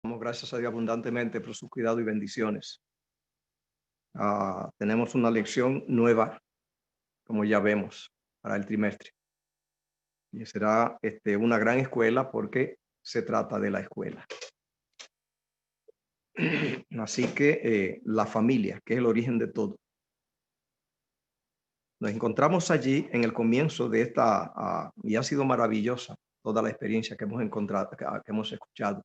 Damos gracias a Dios abundantemente por su cuidado y bendiciones. Tenemos una lección nueva, como ya vemos, para el trimestre. Y será una gran escuela porque se trata de la escuela. Así que la familia, que es el origen de todo. Nos encontramos allí en el comienzo de esta, y ha sido maravillosa toda la experiencia que hemos encontrado, que hemos escuchado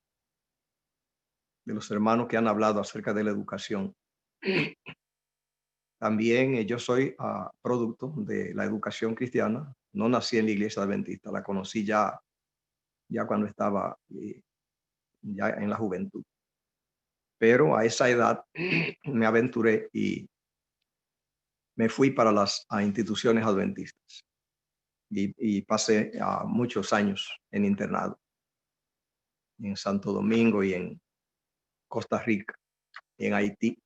de los hermanos que han hablado acerca de la educación. También yo soy producto de la educación cristiana. No nací en la iglesia adventista, la conocí ya cuando estaba ya en la juventud. Pero a esa edad me aventuré y me fui para las instituciones adventistas y pasé muchos años en internado en Santo Domingo y en Costa Rica, y en Haití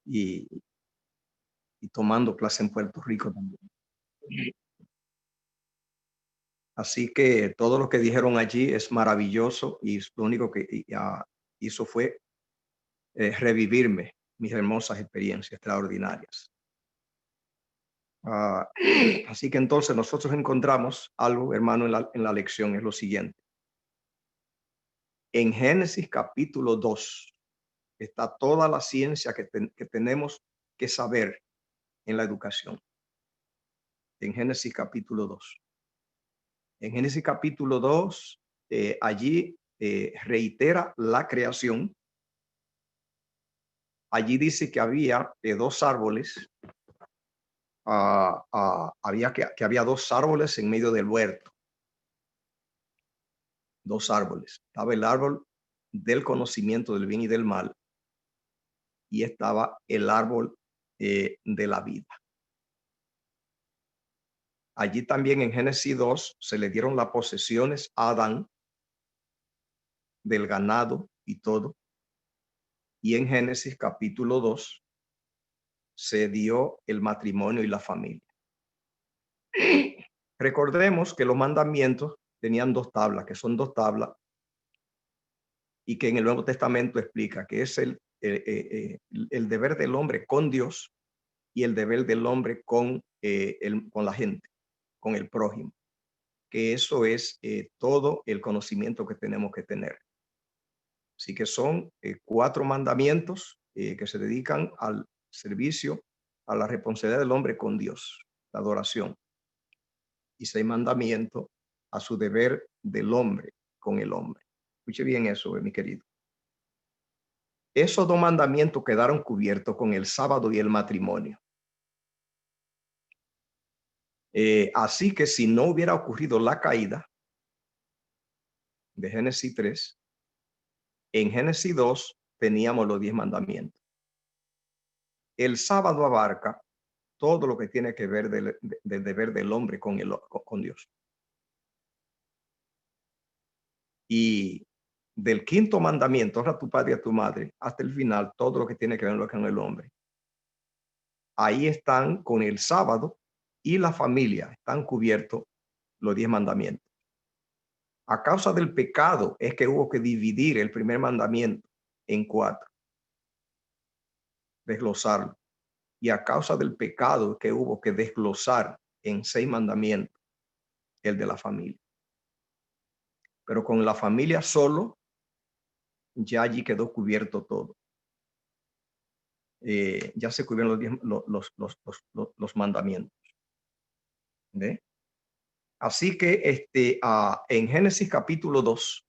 y, y tomando clase en Puerto Rico también. Así que todo lo que dijeron allí es maravilloso y lo único que hizo fue revivirme mis hermosas experiencias extraordinarias. Ah, así que entonces nosotros encontramos algo, hermano, en la lección, es lo siguiente. En Génesis capítulo 2 está toda la ciencia que tenemos que saber en la educación. En Génesis capítulo 2. En Génesis capítulo 2, allí reitera la creación. Allí dice que había dos árboles, que había dos árboles en medio del huerto. Dos árboles. Estaba el árbol del conocimiento del bien y del mal y estaba el árbol de la vida. Allí también en Génesis 2 se le dieron las posesiones a Adán del ganado y todo. Y en Génesis capítulo 2 se dio el matrimonio y la familia. Recordemos que los mandamientos tenían dos tablas, que son dos tablas, y que en el Nuevo Testamento explica que es el deber del hombre con Dios y el deber del hombre con la gente, con el prójimo, que eso es todo el conocimiento que tenemos que tener. Así que son 4 mandamientos que se dedican al servicio, a la responsabilidad del hombre con Dios, la adoración. Y 6 mandamientos a su deber del hombre con el hombre. Escuche bien eso, mi querido. Esos 2 mandamientos quedaron cubiertos con el sábado y el matrimonio. Así que si no hubiera ocurrido la caída de Génesis 3, en Génesis 2 teníamos los 10 mandamientos. El sábado abarca todo lo que tiene que ver del deber del hombre con Dios. Y del quinto mandamiento, honra a tu padre y a tu madre, hasta el final, todo lo que tiene que ver con el hombre. Ahí están con el sábado y la familia, están cubiertos los 10 mandamientos. A causa del pecado es que hubo que dividir el primer mandamiento en 4, desglosarlo. Y a causa del pecado es que hubo que desglosar en 6 mandamientos el de la familia. Pero con la familia solo, ya allí quedó cubierto todo. Ya se cubrieron los mandamientos. ¿Ve? Así que en Génesis capítulo 2,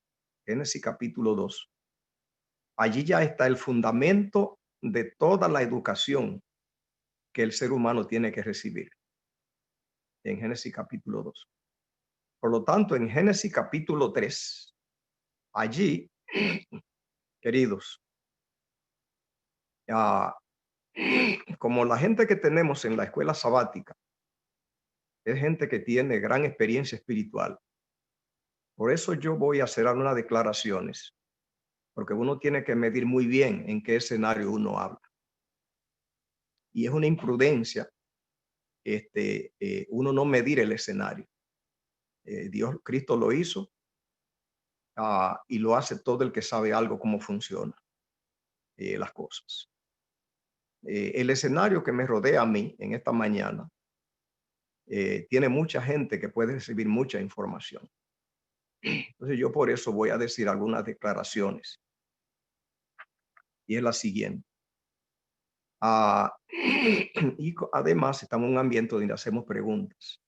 allí ya está el fundamento de toda la educación que el ser humano tiene que recibir. En Génesis capítulo 2. Por lo tanto, en Génesis capítulo 3, allí, queridos, como la gente que tenemos en la escuela sabática es gente que tiene gran experiencia espiritual. Por eso yo voy a hacer algunas declaraciones, porque uno tiene que medir muy bien en qué escenario uno habla. Y es una imprudencia uno no medir el escenario. Cristo lo hizo y lo hace todo el que sabe algo cómo funciona las cosas. El escenario que me rodea a mí en esta mañana tiene mucha gente que puede recibir mucha información. Entonces yo por eso voy a decir algunas declaraciones. Y es la siguiente. Y además estamos en un ambiente donde hacemos preguntas.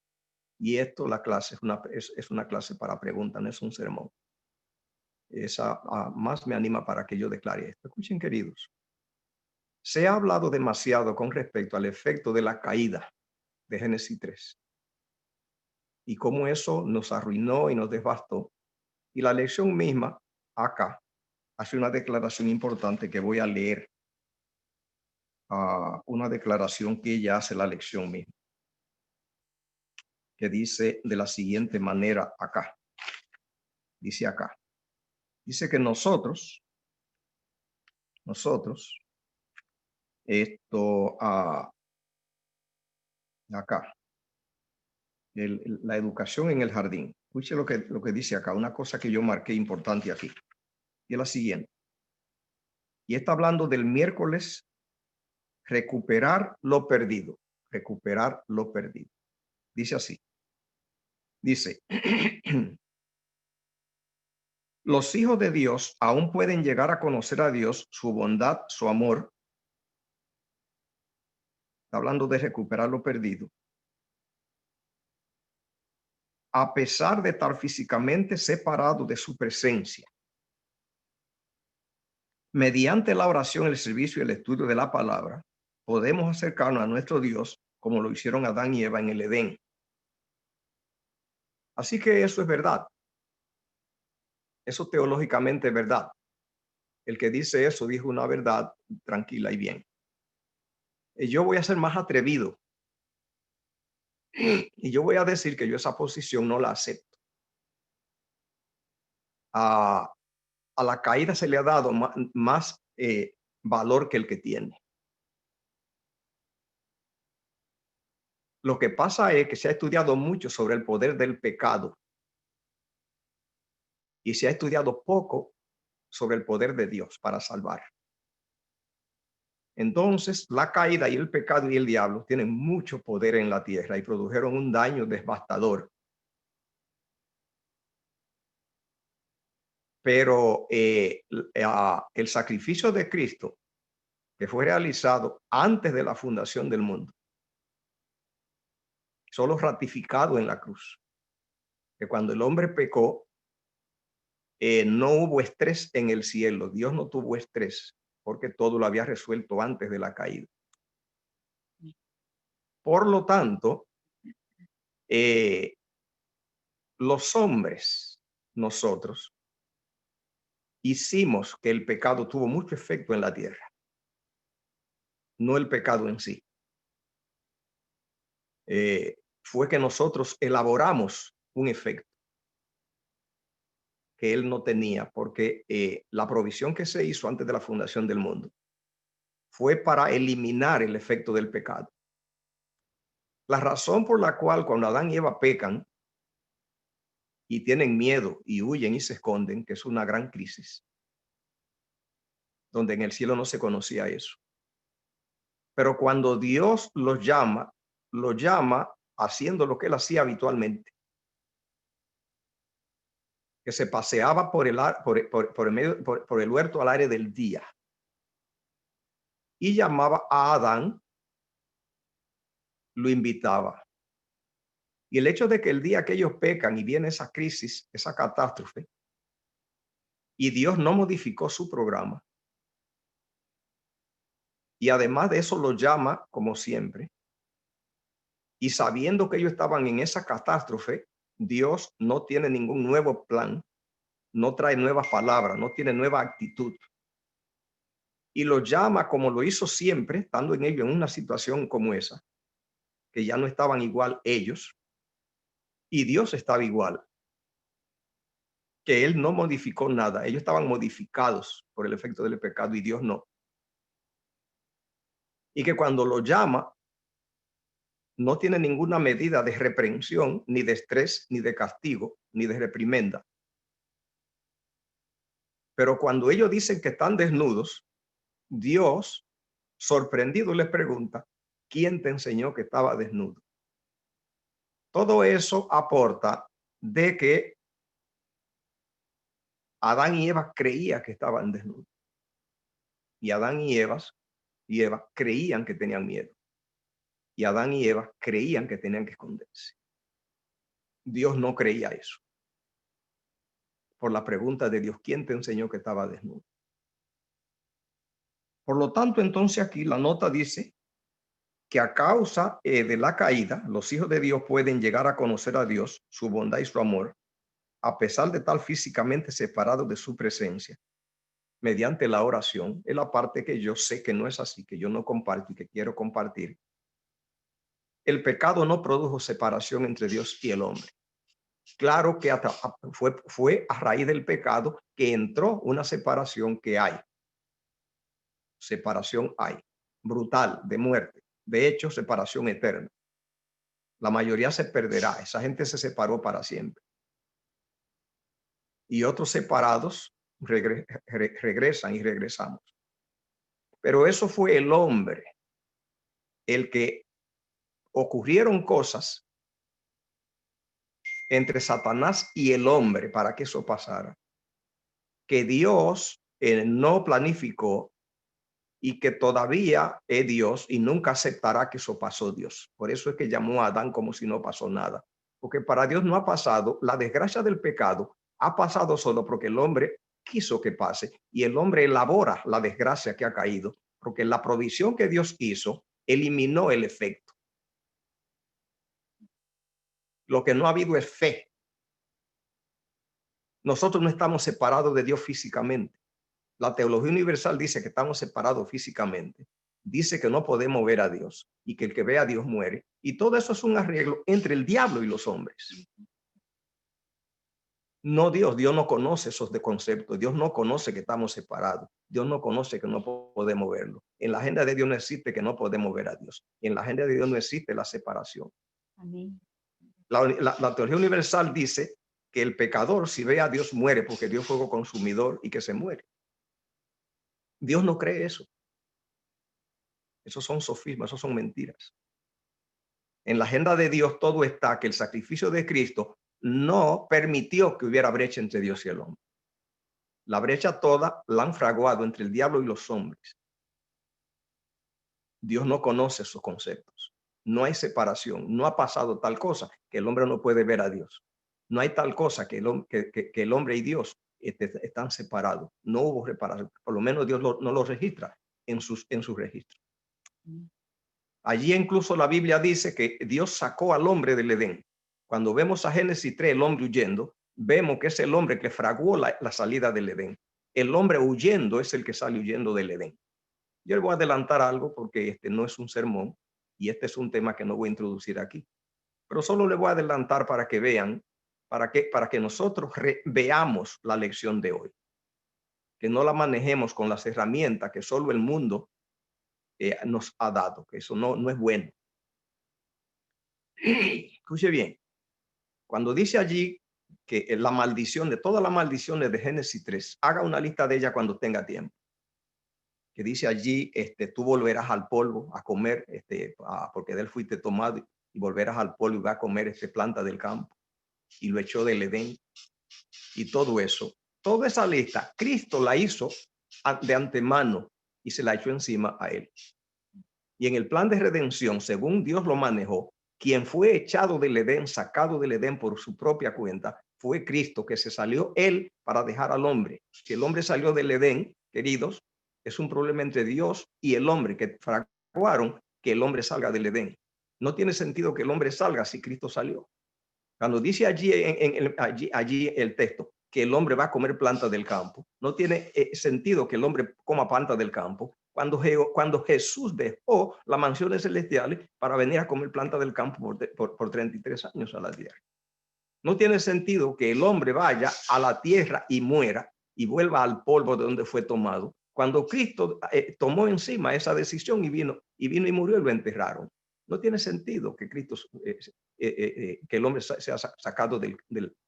Y esto, la clase, es una clase para preguntas, no es un sermón. Esa más me anima para que yo declare esto. Escuchen, queridos. Se ha hablado demasiado con respecto al efecto de la caída de Génesis 3 y cómo eso nos arruinó y nos devastó. Y la lección misma acá hace una declaración importante que voy a leer. Una declaración que ella hace la lección misma, que dice de la siguiente manera acá. Dice acá. Dice que nosotros, acá, la educación en el jardín. Escuche lo que dice acá, una cosa que yo marqué importante aquí. Y es la siguiente. Y está hablando del miércoles, recuperar lo perdido. Recuperar lo perdido. Dice así. Dice, los hijos de Dios aún pueden llegar a conocer a Dios, su bondad, su amor. Está hablando de recuperar lo perdido. A pesar de estar físicamente separado de su presencia. Mediante la oración, el servicio y el estudio de la palabra, podemos acercarnos a nuestro Dios como lo hicieron Adán y Eva en el Edén. Así que eso es verdad. Eso teológicamente es verdad. El que dice eso dijo una verdad tranquila y bien. Yo voy a ser más atrevido. Y yo voy a decir que yo esa posición no la acepto. A la caída se le ha dado más valor que el que tiene. Lo que pasa es que se ha estudiado mucho sobre el poder del pecado y se ha estudiado poco sobre el poder de Dios para salvar. Entonces, la caída y el pecado y el diablo tienen mucho poder en la tierra y produjeron un daño devastador. Pero el sacrificio de Cristo, que fue realizado antes de la fundación del mundo, solo ratificado en la cruz, que cuando el hombre pecó, no hubo estrés en el cielo. Dios no tuvo estrés porque todo lo había resuelto antes de la caída. Por lo tanto, los hombres, nosotros, hicimos que el pecado tuvo mucho efecto en la tierra, no el pecado en sí. Fue que nosotros elaboramos un efecto que él no tenía, porque la provisión que se hizo antes de la fundación del mundo fue para eliminar el efecto del pecado. La razón por la cual cuando Adán y Eva pecan y tienen miedo y huyen y se esconden, que es una gran crisis, donde en el cielo no se conocía eso. Pero cuando Dios los llama haciendo lo que él hacía habitualmente, que se paseaba por el huerto al aire del día y llamaba a Adán, lo invitaba. Y el hecho de que el día que ellos pecan y viene esa crisis, esa catástrofe, y Dios no modificó su programa, y además de eso lo llama como siempre, y sabiendo que ellos estaban en esa catástrofe, Dios no tiene ningún nuevo plan, no trae nuevas palabras, no tiene nueva actitud. Y lo llama como lo hizo siempre, estando en ellos en una situación como esa, que ya no estaban igual ellos, y Dios estaba igual, que él no modificó nada. Ellos estaban modificados por el efecto del pecado y Dios no. Y que cuando lo llama, no tiene ninguna medida de reprensión, ni de estrés, ni de castigo, ni de reprimenda. Pero cuando ellos dicen que están desnudos, Dios, sorprendido, les pregunta, ¿quién te enseñó que estaba desnudo? Todo eso aporta de que Adán y Eva creían que estaban desnudos. Y Adán y Eva creían que tenían miedo. Y Adán y Eva creían que tenían que esconderse. Dios no creía eso. Por la pregunta de Dios, ¿quién te enseñó que estaba desnudo? Por lo tanto, entonces aquí la nota dice que a causa de la caída, los hijos de Dios pueden llegar a conocer a Dios, su bondad y su amor, a pesar de estar físicamente separados de su presencia, mediante la oración. Es la parte que yo sé que no es así, que yo no comparto y que quiero compartir. El pecado no produjo separación entre Dios y el hombre. Claro que fue a raíz del pecado que entró una separación que hay. Separación hay, brutal, de muerte. De hecho, separación eterna. La mayoría se perderá. Esa gente se separó para siempre. Y otros separados regresan y regresamos. Pero eso fue el hombre, el que ocurrieron cosas entre Satanás y el hombre para que eso pasara, que Dios no planificó y que todavía es Dios y nunca aceptará que eso pasó Dios. Por eso es que llamó a Adán como si no pasó nada, porque para Dios no ha pasado. La desgracia del pecado ha pasado solo porque el hombre quiso que pase, y el hombre elabora la desgracia que ha caído, porque la provisión que Dios hizo eliminó el efecto. Lo que no ha habido es fe. Nosotros no estamos separados de Dios físicamente. La teología universal dice que estamos separados físicamente. Dice que no podemos ver a Dios y que el que ve a Dios muere. Y todo eso es un arreglo entre el diablo y los hombres. No Dios. Dios no conoce esos de conceptos. Dios no conoce que estamos separados. Dios no conoce que no podemos verlo. En la agenda de Dios no existe que no podemos ver a Dios. En la agenda de Dios no existe la separación. Amén. La teología universal dice que el pecador, si ve a Dios, muere, porque Dios es fuego consumidor y que se muere. Dios no cree eso. Esos son sofismas, esos son mentiras. En la agenda de Dios todo está que el sacrificio de Cristo no permitió que hubiera brecha entre Dios y el hombre. La brecha toda la han fraguado entre el diablo y los hombres. Dios no conoce esos conceptos. No hay separación. No ha pasado tal cosa que el hombre no puede ver a Dios. No hay tal cosa que el hombre y Dios están separados. No hubo reparación. Por lo menos Dios no lo registra en sus registros. Allí incluso la Biblia dice que Dios sacó al hombre del Edén. Cuando vemos a Génesis 3, el hombre huyendo, vemos que es el hombre que fraguó la salida del Edén. El hombre huyendo es el que sale huyendo del Edén. Yo le voy a adelantar algo porque este no es un sermón y este es un tema que no voy a introducir aquí. Pero solo le voy a adelantar para que vean, para que nosotros veamos la lección de hoy. Que no la manejemos con las herramientas que solo el mundo nos ha dado, que eso no es bueno. Escuche bien, cuando dice allí que la maldición, de todas las maldiciones de Génesis 3, haga una lista de ellas cuando tenga tiempo. Que dice allí, tú volverás al polvo a comer, porque de él fuiste tomado, y volverás al polvo y vas a comer planta del campo, y lo echó del Edén, y todo eso. Toda esa lista, Cristo la hizo de antemano y se la echó encima a él. Y en el plan de redención, según Dios lo manejó, quien fue echado del Edén, sacado del Edén por su propia cuenta, fue Cristo, que se salió él para dejar al hombre. Si el hombre salió del Edén, queridos, es un problema entre Dios y el hombre, que fraguaron que el hombre salga del Edén. No tiene sentido que el hombre salga si Cristo salió. Cuando dice allí, allí el texto, que el hombre va a comer plantas del campo, no tiene sentido que el hombre coma plantas del campo, cuando Jesús dejó las mansiones celestiales para venir a comer plantas del campo por 33 años a la tierra. No tiene sentido que el hombre vaya a la tierra y muera y vuelva al polvo de donde fue tomado, cuando Cristo tomó encima esa decisión y vino y murió y lo enterraron. No tiene sentido que Cristo, que el hombre sea sacado del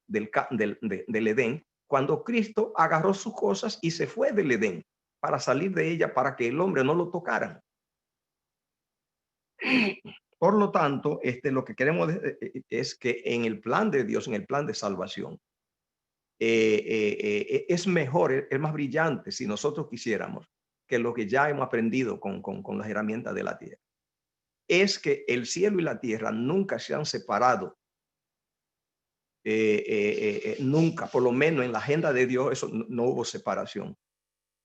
Edén cuando Cristo agarró sus cosas y se fue del Edén para salir de ella, para que el hombre no lo tocara. Por lo tanto, lo que queremos es que en el plan de Dios, en el plan de salvación, es mejor, es más brillante si nosotros quisiéramos que lo que ya hemos aprendido con las herramientas de la tierra. Es que el cielo y la tierra nunca se han separado. Nunca, por lo menos en la agenda de Dios, eso no hubo separación. O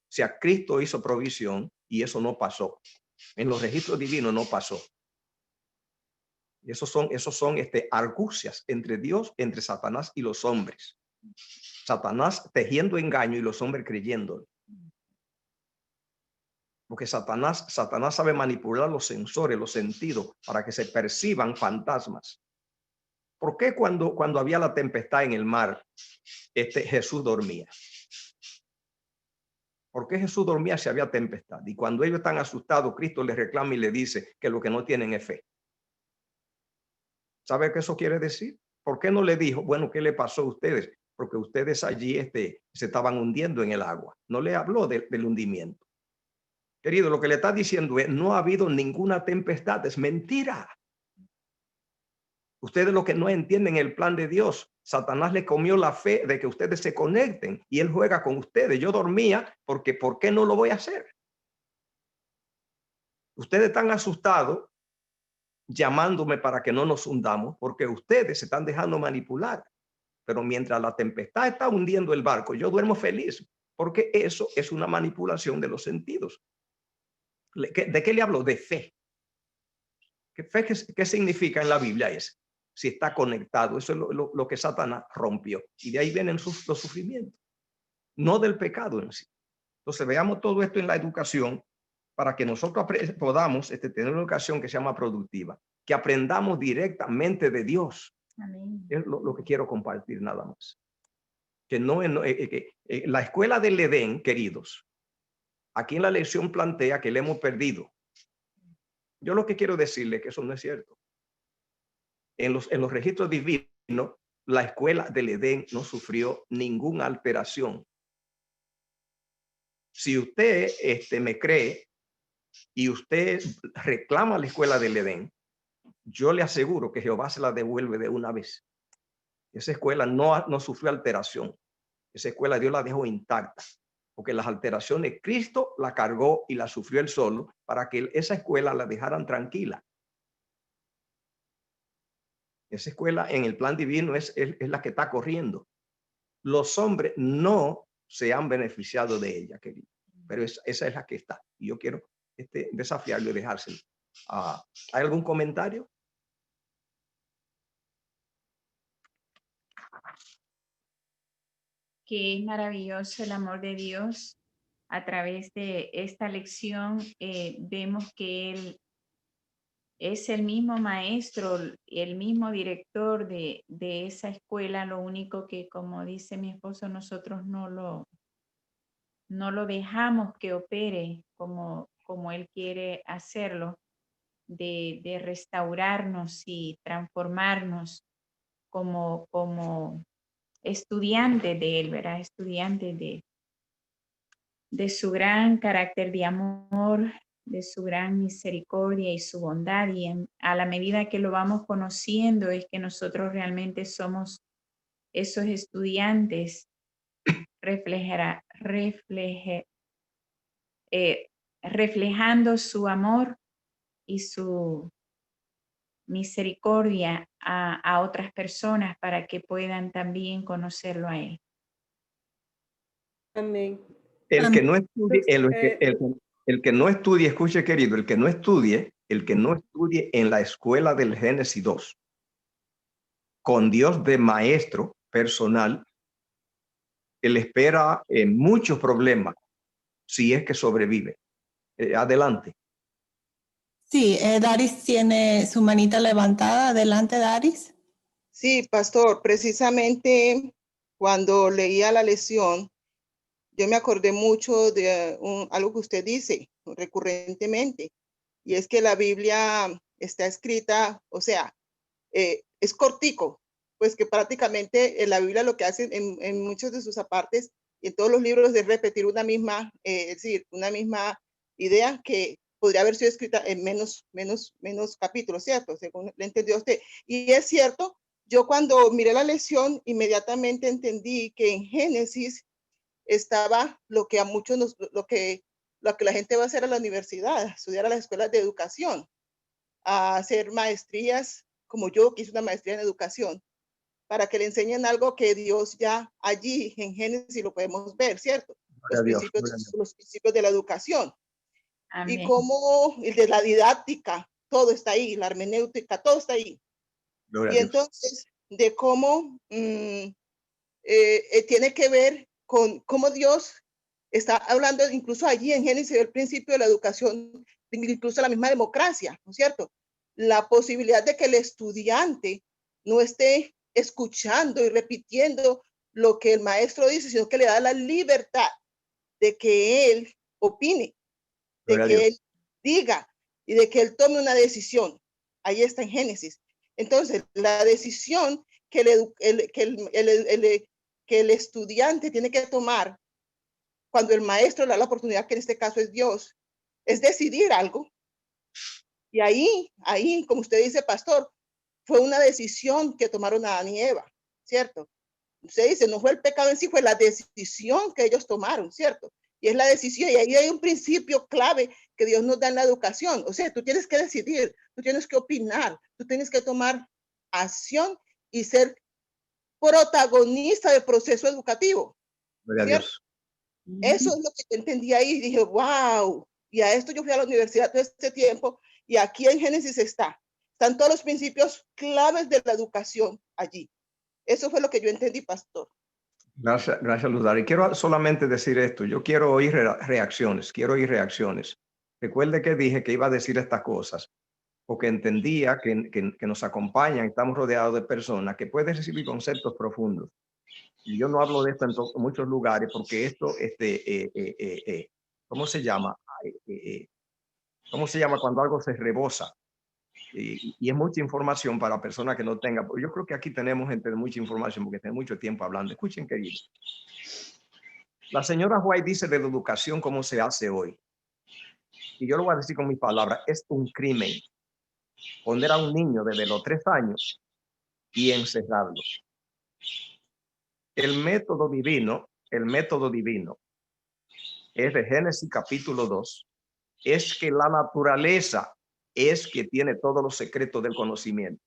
sea, Cristo hizo provisión y eso no pasó. En los registros divinos no pasó. Esos son argucias entre Dios, entre Satanás y los hombres. Satanás tejiendo engaño y los hombres creyendo. Porque Satanás sabe manipular los sensores, los sentidos, para que se perciban fantasmas. ¿Por qué cuando había la tempestad en el mar, Jesús dormía? ¿Por qué Jesús dormía si había tempestad? Y cuando ellos están asustados, Cristo les reclama y le dice que lo que no tienen es fe. ¿Sabe qué eso quiere decir? ¿Por qué no le dijo, bueno, qué le pasó a ustedes? Porque ustedes allí se estaban hundiendo en el agua. No le habló del hundimiento. Querido, lo que le está diciendo es, no ha habido ninguna tempestad, es mentira. Ustedes lo que no entienden el plan de Dios. Satanás le comió la fe de que ustedes se conecten y él juega con ustedes. Yo dormía porque ¿por qué no lo voy a hacer? Ustedes están asustados llamándome para que no nos hundamos porque ustedes se están dejando manipular. Pero mientras la tempestad está hundiendo el barco, yo duermo feliz porque eso es una manipulación de los sentidos. ¿De qué le hablo? De fe. ¿Qué fe qué significa en la Biblia? Es si está conectado. Eso es lo que Satanás rompió. Y de ahí vienen los sufrimientos, no del pecado en sí. Entonces veamos todo esto en la educación para que nosotros podamos tener una educación que se llama productiva, que aprendamos directamente de Dios. Amén. Es lo que quiero compartir nada más. Que la escuela del Edén, queridos, aquí en la lección plantea que le hemos perdido. Yo lo que quiero decirle es que eso no es cierto. En los registros divinos, la escuela del Edén no sufrió ninguna alteración. Si usted me cree y usted reclama la escuela del Edén, yo le aseguro que Jehová se la devuelve de una vez. Esa escuela no sufrió alteración. Esa escuela Dios la dejó intacta, porque las alteraciones Cristo la cargó y la sufrió él solo para que esa escuela la dejaran tranquila. Esa escuela en el plan divino es la que está corriendo. Los hombres no se han beneficiado de ella, querido, pero esa es la que está. Y yo quiero desafiarlo y dejárselo. ¿Hay algún comentario? Que es maravilloso el amor de Dios. A través de esta lección vemos que Él es el mismo maestro, el mismo director de esa escuela. Lo único que, como dice mi esposo, nosotros no lo dejamos que opere como Él quiere hacerlo, de restaurarnos y transformarnos como estudiante de Él, ¿verdad? Estudiante de su gran carácter de amor, de su gran misericordia y su bondad. Y a la medida que lo vamos conociendo es que nosotros realmente somos esos estudiantes reflejando su amor y su misericordia a otras personas para que puedan también conocerlo a Él. Amén. El que no estudie, el que no estudie, escuche querido, el que no estudie en la escuela del Génesis 2, con Dios de maestro personal, él espera muchos problemas si es que sobrevive. Adelante. Sí, Daris tiene su manita levantada. Adelante, Daris. Sí, pastor, precisamente cuando leía la lección, yo me acordé mucho de algo que usted dice recurrentemente, y es que la Biblia está escrita, o sea, es cortico, pues que prácticamente en la Biblia lo que hacen en muchos de sus apartes y en todos los libros es repetir una misma, es decir, una misma idea que podría haber sido escrita en menos capítulos, ¿cierto? Según le entendió usted. Y es cierto, yo cuando miré la lección inmediatamente entendí que en Génesis estaba lo que a muchos lo que la gente va a hacer a la universidad, estudiar a las escuelas de educación, a hacer maestrías, como yo que hice una maestría en educación, para que le enseñen algo que Dios ya allí en Génesis lo podemos ver, ¿cierto? Los principios de la educación. Amén. Y cómo el de la didáctica, todo está ahí, la hermenéutica, todo está ahí. Y entonces, de cómo tiene que ver con cómo Dios está hablando incluso allí en Génesis del principio de la educación, incluso la misma democracia, ¿no es cierto? La posibilidad de que el estudiante no esté escuchando y repitiendo lo que el maestro dice, sino que le da la libertad de que él opine, de que él diga y de que él tome una decisión. Ahí está en Génesis. Entonces, la decisión que el estudiante tiene que tomar cuando el maestro le da la oportunidad, que en este caso es Dios, es decidir algo. Y ahí, como usted dice, pastor, fue una decisión que tomaron Adán y Eva, ¿cierto? Usted dice, no fue el pecado en sí, fue la decisión que ellos tomaron, ¿cierto? Y es la decisión, y ahí hay un principio clave que Dios nos da en la educación. O sea, tú tienes que decidir, tú tienes que opinar, tú tienes que tomar acción y ser protagonista del proceso educativo. ¿Cierto? Eso es lo que yo entendí ahí y dije, wow, y a esto yo fui a la universidad todo este tiempo y aquí en Génesis están todos los principios claves de la educación allí. Eso fue lo que yo entendí, pastor. Gracias, Luz. Y quiero solamente decir esto, yo quiero oír reacciones, Recuerde que dije que iba a decir estas cosas, porque entendía que nos acompañan, estamos rodeados de personas que pueden recibir conceptos profundos. Y yo no hablo de esto en muchos lugares porque esto, ¿cómo se llama? ¿Cómo se llama cuando algo se rebosa? Y es mucha información para personas que no tengan. Yo creo que aquí tenemos gente de mucha información porque tenemos mucho tiempo hablando. Escuchen, queridos. La señora White dice de la educación cómo se hace hoy. Y yo lo voy a decir con mis palabras. Es un crimen poner a un niño desde los 3 años y encerrarlo. El método divino es de Génesis capítulo 2, es que la naturaleza es que tiene todos los secretos del conocimiento.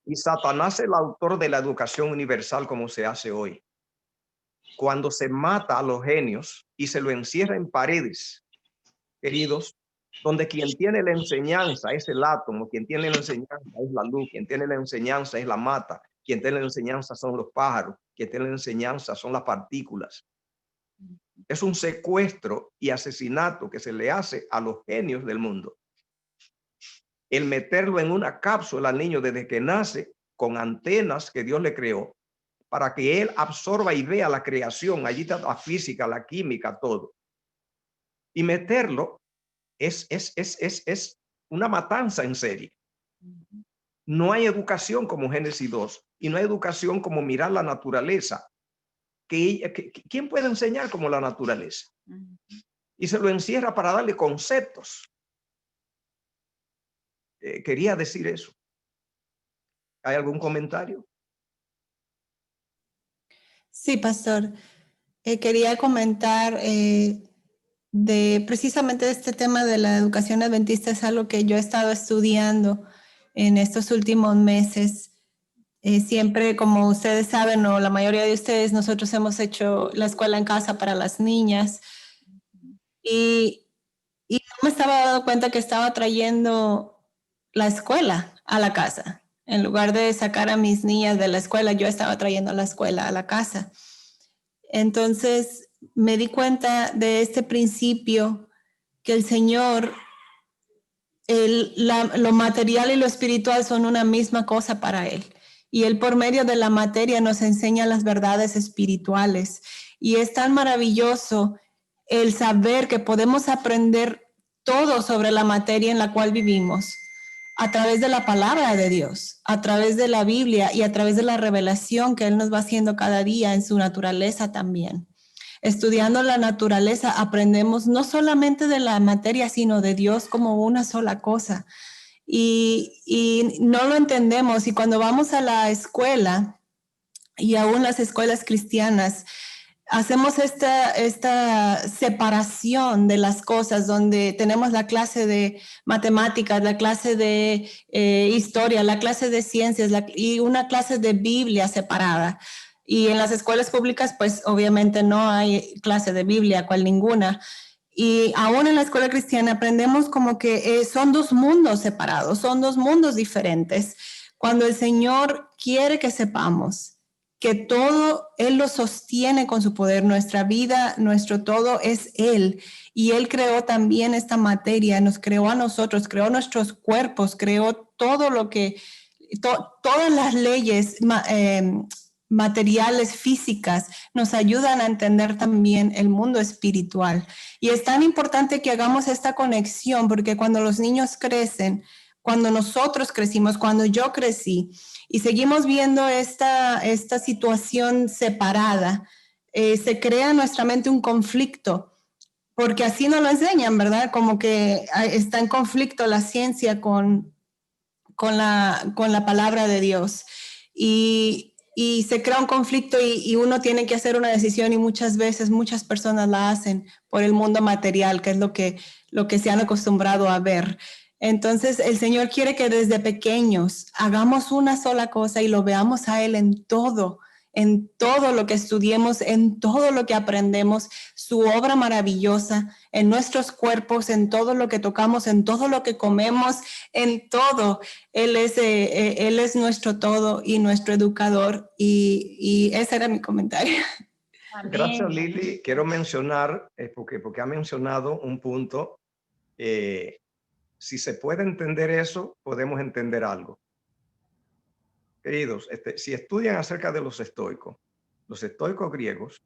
Y Satanás es el autor de la educación universal como se hace hoy. Cuando se mata a los genios y se lo encierra en paredes, queridos, donde quien tiene la enseñanza es el átomo, quien tiene la enseñanza es la luz, quien tiene la enseñanza es la mata, quien tiene la enseñanza son los pájaros, quien tiene la enseñanza son las partículas. Es un secuestro y asesinato que se le hace a los genios del mundo. El meterlo en una cápsula al niño desde que nace con antenas que Dios le creó para que él absorba y vea la creación. Allí está la física, la química, todo. Y meterlo es una matanza en serie. No hay educación como Génesis 2 y no hay educación como mirar la naturaleza. ¿Quién puede enseñar como la naturaleza? Y se lo encierra para darle conceptos. Quería decir eso. ¿Hay algún comentario? Sí, pastor. Quería comentar precisamente este tema de la educación adventista. Es algo que yo he estado estudiando en estos últimos meses. Siempre, como ustedes saben, o la mayoría de ustedes, nosotros hemos hecho la escuela en casa para las niñas. Y no me estaba dando cuenta que estaba trayendo la escuela a la casa. En lugar de sacar a mis niñas de la escuela, yo estaba trayendo la escuela a la casa. Entonces me di cuenta de este principio que el Señor, lo material y lo espiritual son una misma cosa para Él. Y Él por medio de la materia nos enseña las verdades espirituales. Y es tan maravilloso el saber que podemos aprender todo sobre la materia en la cual vivimos, a través de la palabra de Dios, a través de la Biblia y a través de la revelación que Él nos va haciendo cada día en su naturaleza también. Estudiando la naturaleza aprendemos no solamente de la materia, sino de Dios como una sola cosa. Y no lo entendemos. Y cuando vamos a la escuela, y aún las escuelas cristianas, hacemos esta separación de las cosas, donde tenemos la clase de matemáticas, la clase de historia, la clase de ciencias y una clase de Biblia separada. Y en las escuelas públicas, pues obviamente no hay clase de Biblia, cual ninguna. Y aún en la escuela cristiana aprendemos como que son dos mundos separados, son dos mundos diferentes. Cuando el Señor quiere que sepamos que todo Él lo sostiene con su poder, nuestra vida, nuestro todo es Él. Y Él creó también esta materia, nos creó a nosotros, creó nuestros cuerpos, creó todo lo que, todas las leyes materiales, físicas, nos ayudan a entender también el mundo espiritual. Y es tan importante que hagamos esta conexión, porque cuando los niños crecen, cuando nosotros crecimos, cuando yo crecí, y seguimos viendo esta situación separada, se crea en nuestra mente un conflicto, porque así nos lo enseñan, ¿verdad? Como que está en conflicto la ciencia con la palabra de Dios. Y se crea un conflicto y uno tiene que hacer una decisión y muchas veces muchas personas la hacen por el mundo material, que es lo que se han acostumbrado a ver. Entonces, el Señor quiere que desde pequeños hagamos una sola cosa y lo veamos a Él en todo lo que estudiemos, en todo lo que aprendemos, su obra maravillosa, en nuestros cuerpos, en todo lo que tocamos, en todo lo que comemos, en todo. Él es nuestro todo y nuestro educador, y ese era mi comentario. Amén. Gracias, Lili. Quiero mencionar, porque ha mencionado un punto. Si se puede entender eso, podemos entender algo. Queridos, si estudian acerca de los estoicos griegos,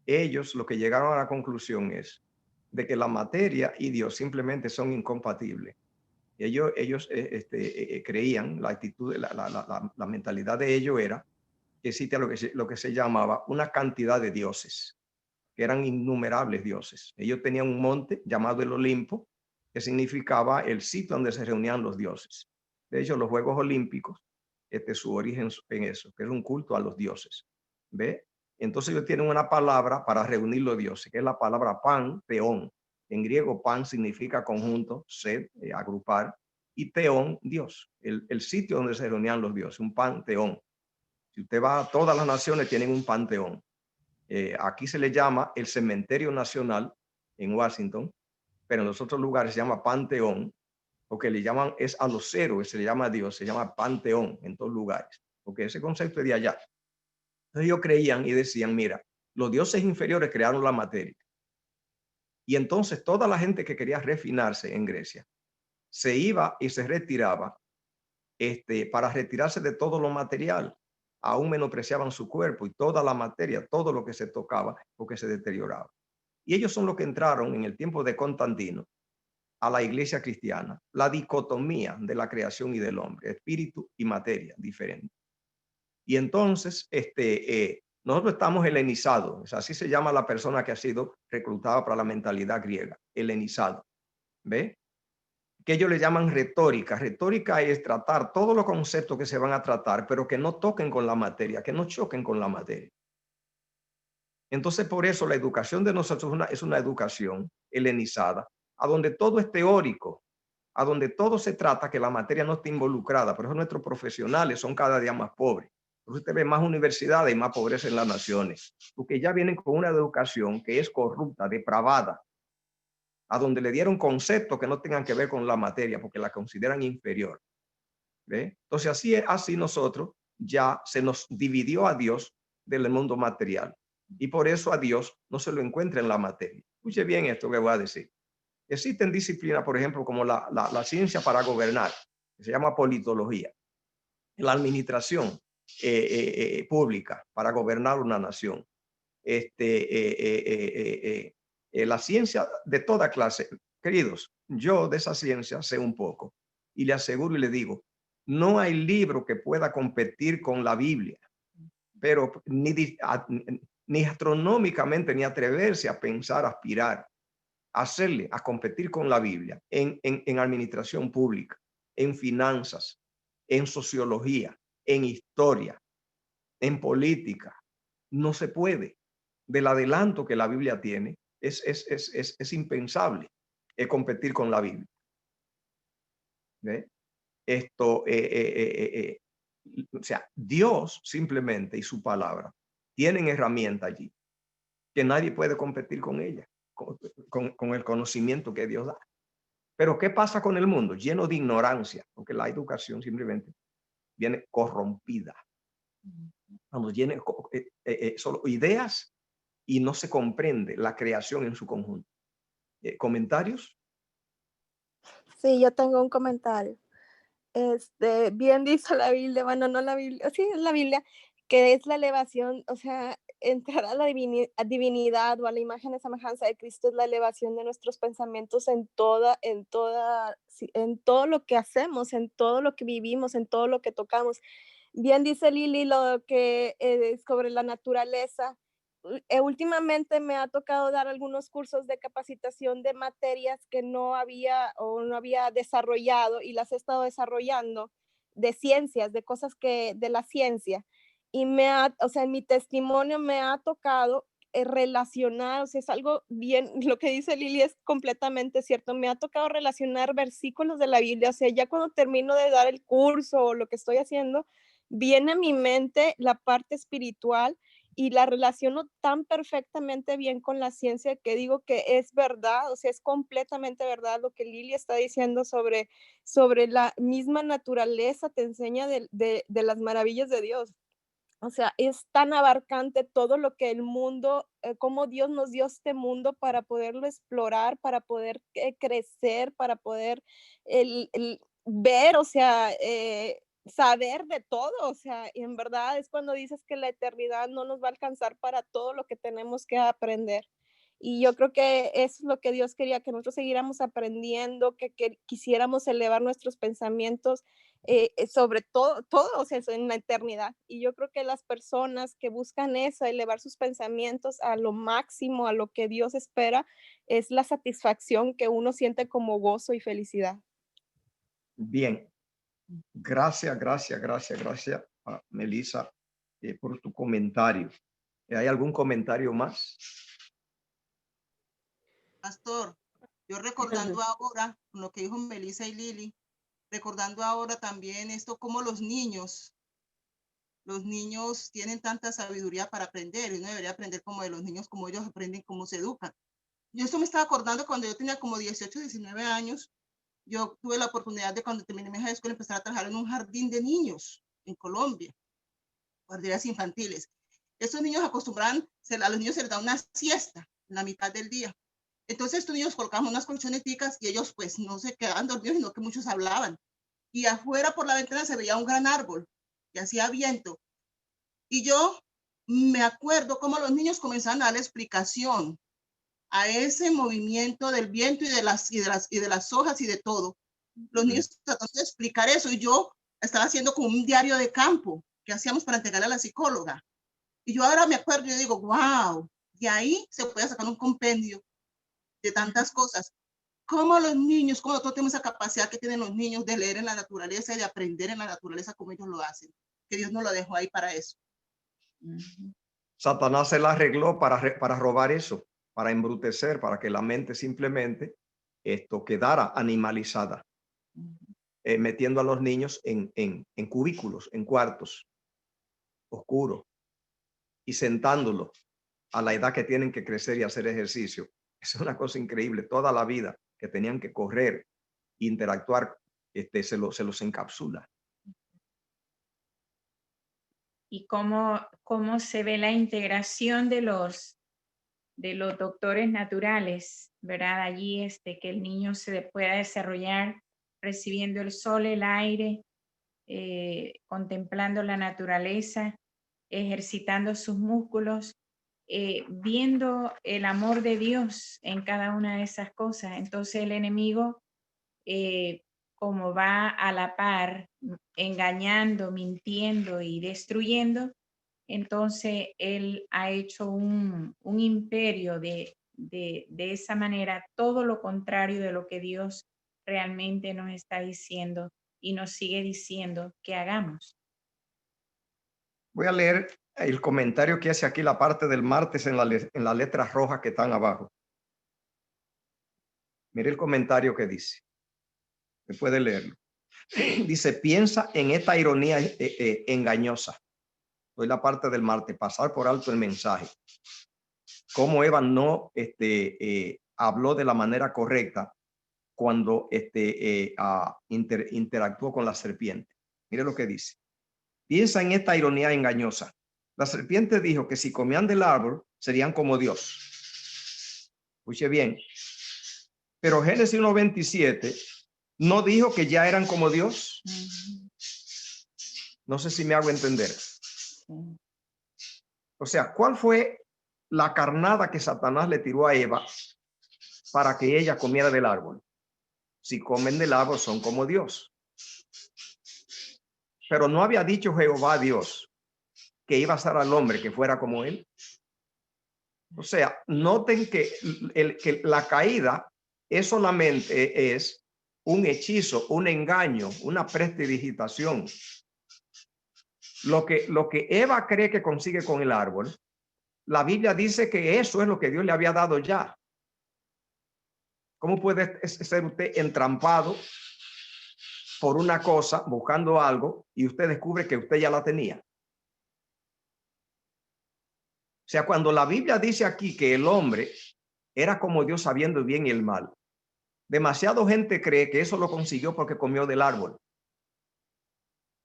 ellos lo que llegaron a la conclusión es de que la materia y Dios simplemente son incompatibles. Ellos creían, la actitud, la mentalidad de ellos era que existe lo que se llamaba una cantidad de dioses, que eran innumerables dioses. Ellos tenían un monte llamado el Olimpo, que significaba el sitio donde se reunían los dioses. De hecho, los Juegos Olímpicos, su origen en eso, que es un culto a los dioses. ¿Ve? Entonces ellos tienen una palabra para reunir los dioses, que es la palabra panteón. En griego, pan significa conjunto, sed, agrupar, y teón, Dios, el sitio donde se reunían los dioses, un panteón. Si usted va a todas las naciones, tienen un panteón. Aquí se le llama el Cementerio Nacional en Washington, pero en los otros lugares se llama Panteón, porque le llaman es a los héroes, se le llama a Dios, se llama Panteón en todos lugares, porque ese concepto es de allá. Entonces ellos creían y decían, mira, los dioses inferiores crearon la materia. Y entonces toda la gente que quería refinarse en Grecia se iba y se retiraba para retirarse de todo lo material. Aún menospreciaban su cuerpo y toda la materia, todo lo que se tocaba, porque se deterioraba. Y ellos son los que entraron en el tiempo de Constantino a la iglesia cristiana, la dicotomía de la creación y del hombre, espíritu y materia diferente. Y entonces, nosotros estamos helenizados, así se llama la persona que ha sido reclutada para la mentalidad griega, helenizado. ¿Ve? Que ellos le llaman retórica. Retórica es tratar todos los conceptos que se van a tratar, pero que no toquen con la materia, que no choquen con la materia. Entonces, por eso la educación de nosotros es una educación helenizada, a donde todo es teórico, a donde todo se trata que la materia no esté involucrada. Por eso nuestros profesionales son cada día más pobres. Por eso usted ve más universidades y más pobreza en las naciones, porque ya vienen con una educación que es corrupta, depravada, a donde le dieron conceptos que no tengan que ver con la materia, porque la consideran inferior. ¿Ve? Entonces, así nosotros ya se nos dividió a Dios del mundo material. Y por eso a Dios no se lo encuentra en la materia. Escuche bien esto que voy a decir. Existen disciplinas, por ejemplo, como la ciencia para gobernar, que se llama politología, la administración pública para gobernar una nación, la ciencia de toda clase. Queridos, yo de esa ciencia sé un poco, Y le aseguro y le digo, no hay libro que pueda competir con la Biblia, pero ni astronómicamente ni atreverse a pensar, aspirar, hacerle, a competir con la Biblia en administración pública, en finanzas, en sociología, en historia, en política. No se puede. Del adelanto que la Biblia tiene, es impensable competir con la Biblia. ¿Ve? Esto, o sea, Dios simplemente y su palabra tienen herramienta allí que nadie puede competir con ella, con el conocimiento que Dios da. Pero ¿qué pasa con el mundo? Lleno de ignorancia, porque la educación simplemente viene corrompida. Cuando tiene solo ideas y no se comprende la creación en su conjunto. ¿Comentarios? Sí, yo tengo un comentario. Bien dice la Biblia, bueno, no la Biblia, sí, es la Biblia, que es la elevación, o sea, entrar a la divinidad o a la imagen y semejanza de Cristo es la elevación de nuestros pensamientos en todo lo que hacemos, en todo lo que vivimos, en todo lo que tocamos. Bien dice Lili lo que sobre la naturaleza. Últimamente me ha tocado dar algunos cursos de capacitación de materias que no había desarrollado y las he estado desarrollando, de ciencias, de cosas de la ciencia. Y o sea, en mi testimonio me ha tocado relacionar, o sea, es algo bien, lo que dice Lili es completamente cierto, me ha tocado relacionar versículos de la Biblia, o sea, ya cuando termino de dar el curso o lo que estoy haciendo, viene a mi mente la parte espiritual y la relaciono tan perfectamente bien con la ciencia que digo que es verdad, o sea, es completamente verdad lo que Lili está diciendo sobre la misma naturaleza, te enseña de las maravillas de Dios. O sea, es tan abarcante todo lo que el mundo, cómo Dios nos dio este mundo para poderlo explorar, para poder crecer, para poder ver, o sea, saber de todo, o sea, y en verdad es cuando dices que la eternidad no nos va a alcanzar para todo lo que tenemos que aprender. Y yo creo que eso es lo que Dios quería, que nosotros siguiéramos aprendiendo, que quisiéramos elevar nuestros pensamientos sobre todo, o sea, en la eternidad. Y yo creo que las personas que buscan eso, elevar sus pensamientos a lo máximo, a lo que Dios espera, es la satisfacción que uno siente como gozo y felicidad. Bien. Gracias, Melissa, por tu comentario. ¿Hay algún comentario más? Pastor, yo recordando ahora lo que dijo Melissa y Lili, recordando ahora también esto, como los niños tienen tanta sabiduría para aprender y uno debería aprender como de los niños, como ellos aprenden, cómo se educan. Yo esto me estaba acordando cuando yo tenía como 18, 19 años, yo tuve la oportunidad de cuando terminé mi high school empezar a trabajar en un jardín de niños en Colombia, guarderías infantiles. Estos niños acostumbran, a los niños se les da una siesta en la mitad del día. Entonces estos niños colocamos unas colchoneticas y ellos pues no se quedaban dormidos, sino que muchos hablaban. Y afuera por la ventana se veía un gran árbol y hacía viento. Y yo me acuerdo cómo los niños comenzaban a dar explicación a ese movimiento del viento y de las hojas y de todo. Los niños trataron de explicar eso y yo estaba haciendo como un diario de campo que hacíamos para entregarle a la psicóloga. Y yo ahora me acuerdo y digo, wow, de ahí se puede sacar un compendio de tantas cosas. Como los niños, como nosotros tenemos esa capacidad que tienen los niños de leer en la naturaleza y de aprender en la naturaleza como ellos lo hacen, que Dios nos lo dejó ahí para eso. Satanás se la arregló para robar eso, para embrutecer, para que la mente simplemente quedara animalizada, metiendo a los niños en cubículos, en cuartos oscuros y sentándolos a la edad que tienen que crecer y hacer ejercicio. Es una cosa increíble. Toda la vida que tenían que correr, interactuar, se los encapsula. Y cómo se ve la integración de los doctores naturales, ¿verdad? Allí que el niño se pueda desarrollar recibiendo el sol, el aire, contemplando la naturaleza, ejercitando sus músculos, viendo el amor de Dios en cada una de esas cosas. Entonces el enemigo como va a la par engañando, mintiendo y destruyendo, entonces él ha hecho un imperio de esa manera, todo lo contrario de lo que Dios realmente nos está diciendo y nos sigue diciendo que hagamos. Voy a leer el comentario que hace aquí la parte del martes en las letras rojas que están abajo. Mire el comentario que dice. Se puede leerlo. Dice, piensa en esta ironía engañosa. Hoy la parte del martes, pasar por alto el mensaje. Cómo Eva no habló de la manera correcta cuando interactuó con la serpiente. Mire lo que dice. Piensa en esta ironía engañosa. La serpiente dijo que si comían del árbol serían como Dios. Escuche bien. Pero Génesis 1:27 no dijo que ya eran como Dios. No sé si me hago entender. O sea, ¿cuál fue la carnada que Satanás le tiró a Eva para que ella comiera del árbol? Si comen del árbol son como Dios. Pero no había dicho Jehová Dios que iba a ser al hombre que fuera como él. O sea, noten que la caída solamente es un hechizo, un engaño, una prestidigitación. Lo que Eva cree que consigue con el árbol, la Biblia dice que eso es lo que Dios le había dado ya. ¿Cómo puede ser usted entrampado por una cosa, buscando algo, y usted descubre que usted ya la tenía? O sea, cuando la Biblia dice aquí que el hombre era como Dios sabiendo el bien y el mal, demasiada gente cree que eso lo consiguió porque comió del árbol.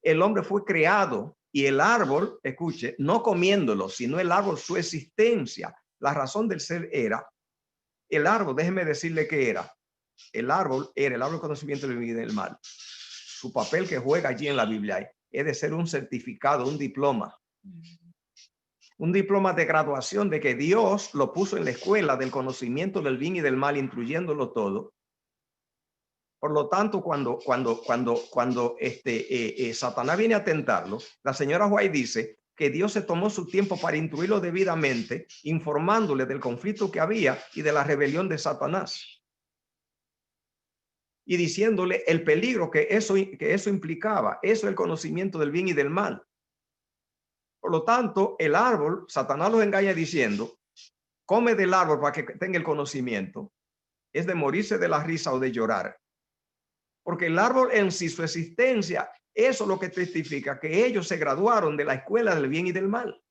El hombre fue creado y el árbol, escuche, no comiéndolo, sino el árbol, su existencia, la razón del ser era, el árbol, déjeme decirle que era el árbol del conocimiento del bien y del mal. Su papel que juega allí en la Biblia es de ser un certificado, un diploma. Un diploma de graduación de que Dios lo puso en la escuela del conocimiento del bien y del mal, instruyéndolo todo. Por lo tanto, cuando Satanás viene a tentarlo, la señora White dice que Dios se tomó su tiempo para instruirlo debidamente, informándole del conflicto que había y de la rebelión de Satanás. Y diciéndole el peligro que eso implicaba. Eso es el conocimiento del bien y del mal. Por lo tanto, el árbol, Satanás los engaña diciendo, come del árbol para que tenga el conocimiento. Es de morirse de la risa o de llorar. Porque el árbol en sí, su existencia, eso es lo que testifica que ellos se graduaron de la escuela del bien y del mal.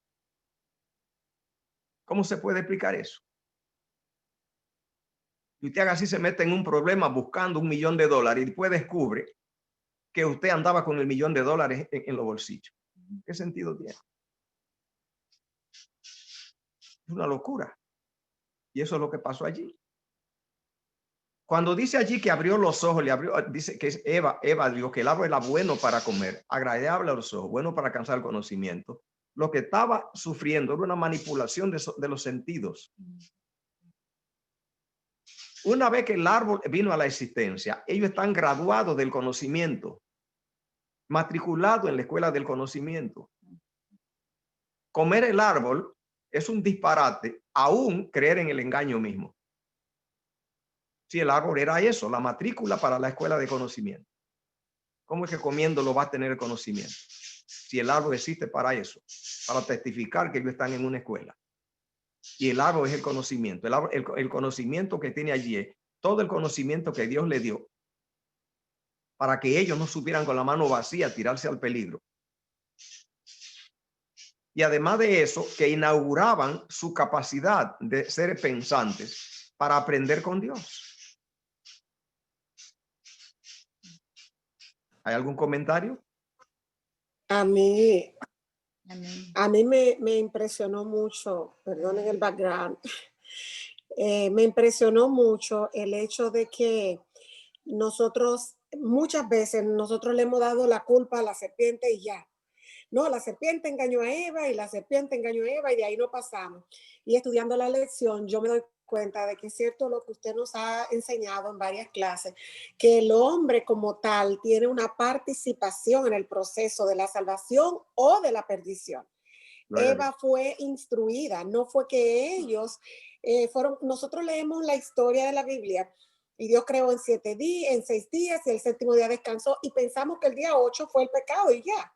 ¿Cómo se puede explicar eso? Y usted así se mete en un problema buscando $1 millón y después descubre que usted andaba con el $1 millón en los bolsillos. ¿Qué sentido tiene? Es una locura. Y eso es lo que pasó allí. Cuando dice allí que abrió los ojos, dice que es Eva dijo que el árbol era bueno para comer, agradable a los ojos, bueno para alcanzar el conocimiento. Lo que estaba sufriendo era una manipulación de los sentidos. Una vez que el árbol vino a la existencia, ellos están graduados del conocimiento, matriculados en la escuela del conocimiento. Comer el árbol es un disparate, aún creer en el engaño mismo. Si el árbol era eso, la matrícula para la escuela de conocimiento. ¿Cómo es que comiéndolo va a tener el conocimiento? Si el árbol existe para eso, para testificar que ellos están en una escuela. Y el árbol es el conocimiento. El conocimiento que tiene allí es todo el conocimiento que Dios le dio para que ellos no supieran con la mano vacía tirarse al peligro. Y además de eso, que inauguraban su capacidad de ser pensantes para aprender con Dios. ¿Hay algún comentario? A mí Amén. me impresionó mucho, perdonen el background, me impresionó mucho el hecho de que muchas veces nosotros le hemos dado la culpa a la serpiente y ya. No, la serpiente engañó a Eva y la serpiente engañó a Eva y de ahí no pasamos. Y estudiando la lección, yo me doy cuenta de que es cierto lo que usted nos ha enseñado en varias clases, que el hombre como tal tiene una participación en el proceso de la salvación o de la perdición. Eva fue instruida, no fue que ellos fueron, nosotros leemos la historia de la Biblia y Dios creó en 7 días, en 6 días y el séptimo día descansó y pensamos que el día 8 fue el pecado y ya.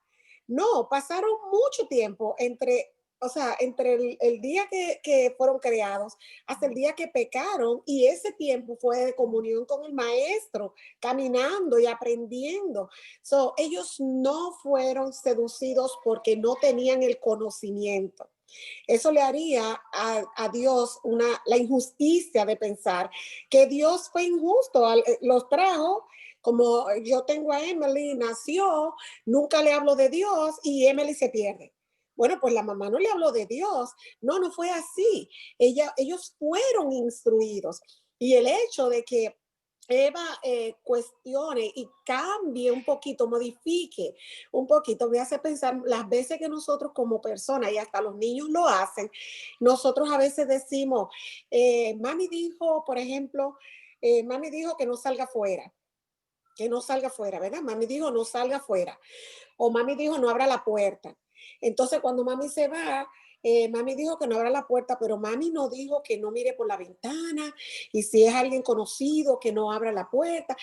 No, pasaron mucho tiempo entre, o sea, entre el día que fueron creados hasta el día que pecaron y ese tiempo fue de comunión con el maestro, caminando y aprendiendo. So, ellos no fueron seducidos porque no tenían el conocimiento. Eso le haría a Dios la injusticia de pensar que Dios fue injusto, los trajo, como yo tengo a Emily, nació, nunca le hablo de Dios y Emily se pierde. Bueno, pues la mamá no le habló de Dios. No, no fue así. Ellos fueron instruidos. Y el hecho de que Eva cuestione y cambie un poquito, modifique un poquito, me hace pensar las veces que nosotros como personas, y hasta los niños lo hacen, nosotros a veces decimos, mami dijo, por ejemplo, mami dijo que no salga fuera. Que no salga fuera, ¿verdad? Mami dijo no salga fuera. O mami dijo no abra la puerta. Entonces cuando mami se va, mami dijo que no abra la puerta, pero mami no dijo que no mire por la ventana y si es alguien conocido que no abra la puerta.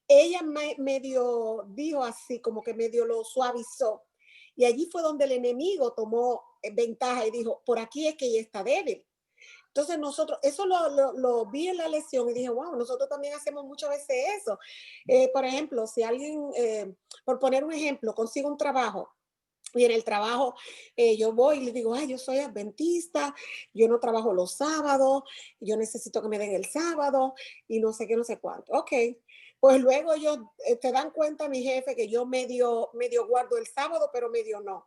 Ella medio dijo así, como que medio lo suavizó. Y allí fue donde el enemigo tomó ventaja y dijo, por aquí es que ella está débil. Entonces nosotros, eso lo vi en la lección y dije, wow, nosotros también hacemos muchas veces eso. Por ejemplo, si alguien, por poner un ejemplo, consigue un trabajo y en el trabajo yo voy y le digo, ay, yo soy adventista, yo no trabajo los sábados, yo necesito que me den el sábado y no sé qué, no sé cuánto. Ok, pues luego ellos te dan cuenta, mi jefe, que yo medio guardo el sábado, pero medio no.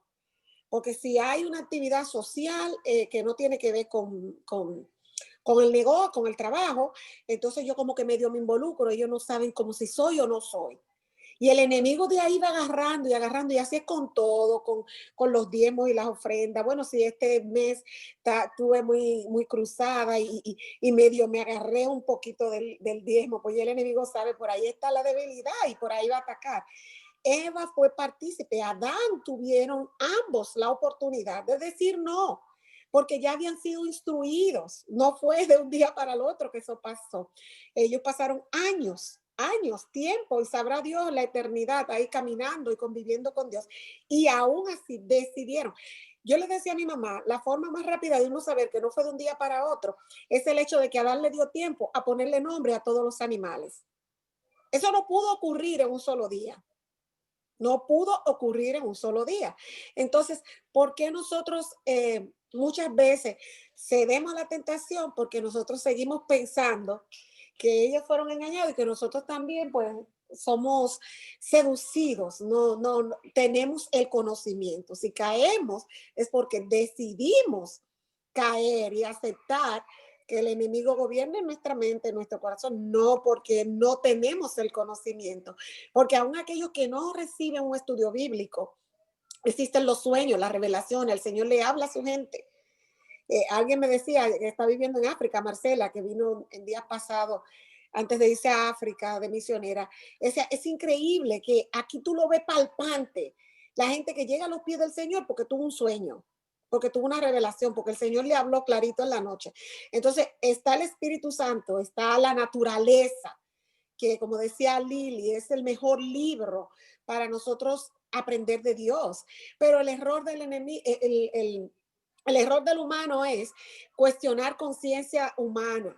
Porque si hay una actividad social que no tiene que ver con el negocio, con el trabajo, entonces yo como que medio me involucro, ellos no saben como si soy o no soy. Y el enemigo de ahí va agarrando y agarrando, y así es con todo, con los diezmos y las ofrendas. Bueno, si este mes tuve muy cruzada y medio me agarré un poquito del diezmo, pues el enemigo sabe, por ahí está la debilidad y por ahí va a atacar. Eva fue partícipe, Adán tuvieron ambos la oportunidad de decir no, porque ya habían sido instruidos, no fue de un día para el otro que eso pasó. Ellos pasaron años, tiempo, y sabrá Dios la eternidad ahí caminando y conviviendo con Dios, y aún así decidieron. Yo le decía a mi mamá, la forma más rápida de uno saber que no fue de un día para otro es el hecho de que Adán le dio tiempo a ponerle nombre a todos los animales. Eso no pudo ocurrir en un solo día. No pudo ocurrir en un solo día. Entonces, ¿por qué nosotros muchas veces cedemos a la tentación? Porque nosotros seguimos pensando que ellos fueron engañados y que nosotros también, pues, somos seducidos. No tenemos el conocimiento. Si caemos es porque decidimos caer y aceptar que el enemigo gobierne nuestra mente, nuestro corazón, no porque no tenemos el conocimiento, porque aún aquellos que no reciben un estudio bíblico, existen los sueños, la revelación, el Señor le habla a su gente. Alguien me decía que está viviendo en África, Marcela, que vino en días pasados, antes de irse a África de misionera. Es increíble que aquí tú lo ves palpante, la gente que llega a los pies del Señor porque tuvo un sueño, porque tuvo una revelación, porque el Señor le habló clarito en la noche. Entonces está el Espíritu Santo, está la naturaleza, que como decía Lili, es el mejor libro para nosotros aprender de Dios. Pero el error del enemigo, el error del humano es cuestionar conciencia humana.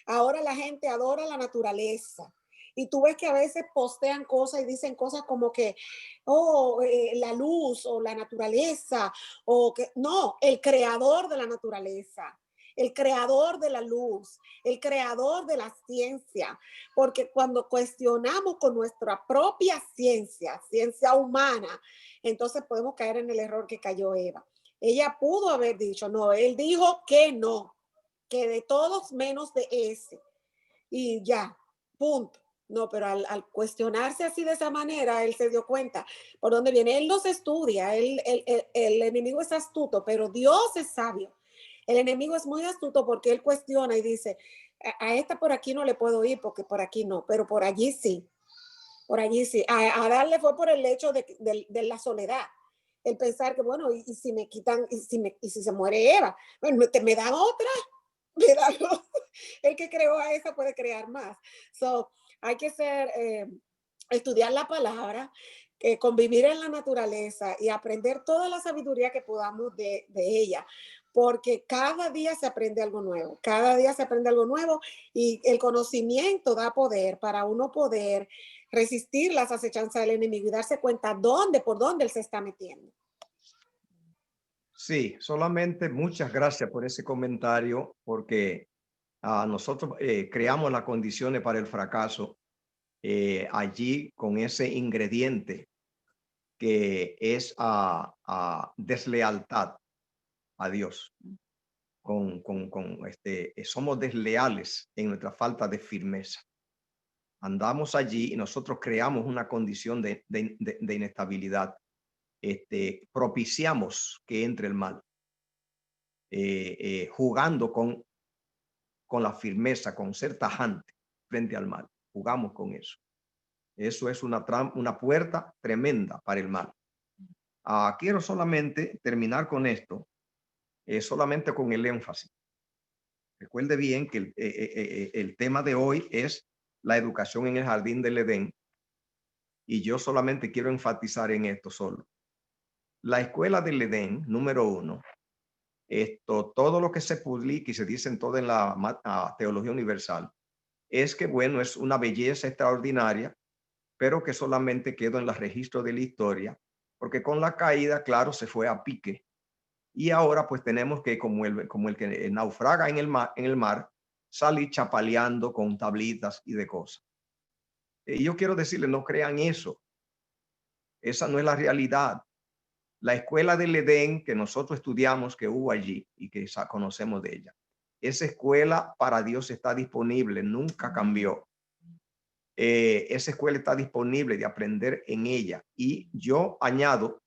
Ahora la gente adora la naturaleza. Y tú ves que a veces postean cosas y dicen cosas como que, oh, la luz o la naturaleza, o que no, el creador de la naturaleza, el creador de la luz, el creador de la ciencia. Porque cuando cuestionamos con nuestra propia ciencia humana, entonces podemos caer en el error que cayó Eva. Ella pudo haber dicho, no, él dijo que no, que de todos menos de ese. Y ya, punto. No, pero al cuestionarse así de esa manera, él se dio cuenta por dónde viene. Él no se estudia, el enemigo es astuto, pero Dios es sabio. El enemigo es muy astuto porque él cuestiona y dice, a esta por aquí no le puedo ir porque por aquí no, pero por allí sí. Por allí sí. A darle fue por el hecho de la soledad. El pensar que, bueno, y si me quitan, y si se muere Eva, bueno, me dan otra. Me dan otra. El que creó a esa puede crear más. So, hay que estudiar la palabra, convivir en la naturaleza y aprender toda la sabiduría que podamos de ella, porque cada día se aprende algo nuevo, cada día se aprende algo nuevo y el conocimiento da poder para uno poder resistir las acechanzas del enemigo y darse cuenta por dónde él se está metiendo. Sí, solamente muchas gracias por ese comentario, porque nosotros creamos las condiciones para el fracaso allí con ese ingrediente que es deslealtad a Dios. Somos desleales en nuestra falta de firmeza. Andamos allí y nosotros creamos una condición de inestabilidad. Propiciamos que entre el mal, jugando con la firmeza, con ser tajante frente al mal. Jugamos con eso. Eso es una puerta tremenda para el mal. Quiero solamente terminar con esto, solamente con el énfasis. Recuerde bien que el tema de hoy es la educación en el jardín del Edén, y yo solamente quiero enfatizar en esto solo. La escuela del Edén, número 1, todo lo que se publica y se dice en toda en la teología universal, es que, bueno, es una belleza extraordinaria, pero que solamente quedó en los registros de la historia, porque con la caída, claro, se fue a pique. Y ahora pues tenemos que, como el que naufraga en el mar, salir chapaleando con tablitas y de cosas. Y yo quiero decirles, no crean eso. Esa no es la realidad. La escuela del Edén que nosotros estudiamos, que hubo allí y que conocemos de ella, esa escuela para Dios está disponible, nunca cambió. Esa escuela está disponible de aprender en ella. Y yo añado